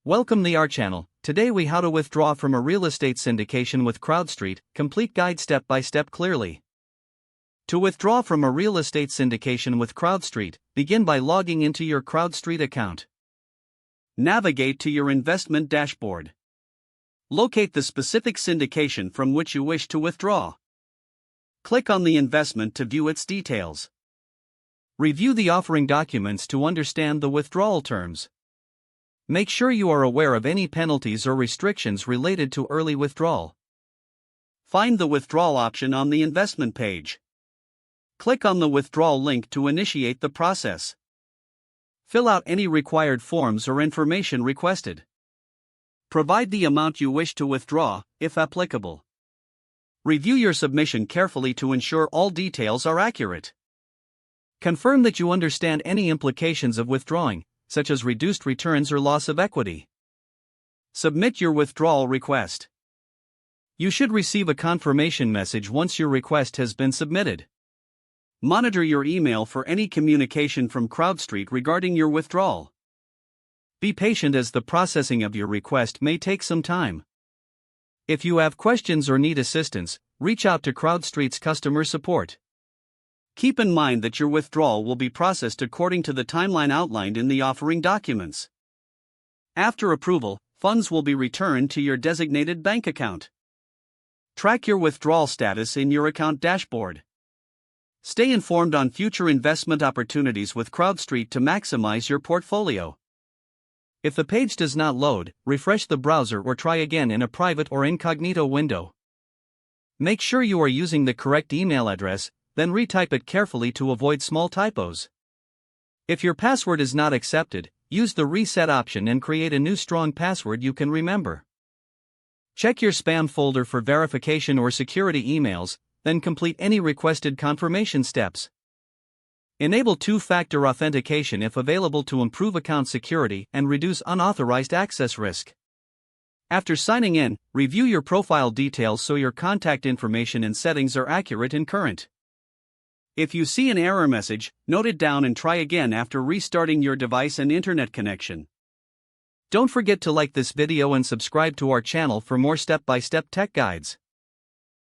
Welcome to our channel. Today we how to withdraw from a real estate syndication with CrowdStreet, complete guide step by step clearly. To withdraw from a real estate syndication with CrowdStreet, begin by logging into your CrowdStreet account. Navigate to your investment dashboard. Locate the specific syndication from which you wish to withdraw. Click on the investment to view its details. Review the offering documents to understand the withdrawal terms. Make sure you are aware of any penalties or restrictions related to early withdrawal. Find the withdrawal option on the investment page. Click on the withdrawal link to initiate the process. Fill out any required forms or information requested. Provide the amount you wish to withdraw, if applicable. Review your submission carefully to ensure all details are accurate. Confirm that you understand any implications of withdrawing, such as reduced returns or loss of equity. Submit your withdrawal request. You should receive a confirmation message once your request has been submitted. Monitor your email for any communication from CrowdStreet regarding your withdrawal. Be patient as the processing of your request may take some time. If you have questions or need assistance, reach out to CrowdStreet's customer support. Keep in mind that your withdrawal will be processed according to the timeline outlined in the offering documents. After approval, funds will be returned to your designated bank account. Track your withdrawal status in your account dashboard. Stay informed on future investment opportunities with CrowdStreet to maximize your portfolio. If the page does not load, refresh the browser or try again in a private or incognito window. Make sure you are using the correct email address, then retype it carefully to avoid small typos. If your password is not accepted, use the reset option and create a new strong password you can remember. Check your spam folder for verification or security emails, then complete any requested confirmation steps. Enable two-factor authentication if available to improve account security and reduce unauthorized access risk. After signing in, review your profile details so your contact information and settings are accurate and current. If you see an error message, note it down and try again after restarting your device and internet connection. Don't forget to like this video and subscribe to our channel for more step-by-step tech guides.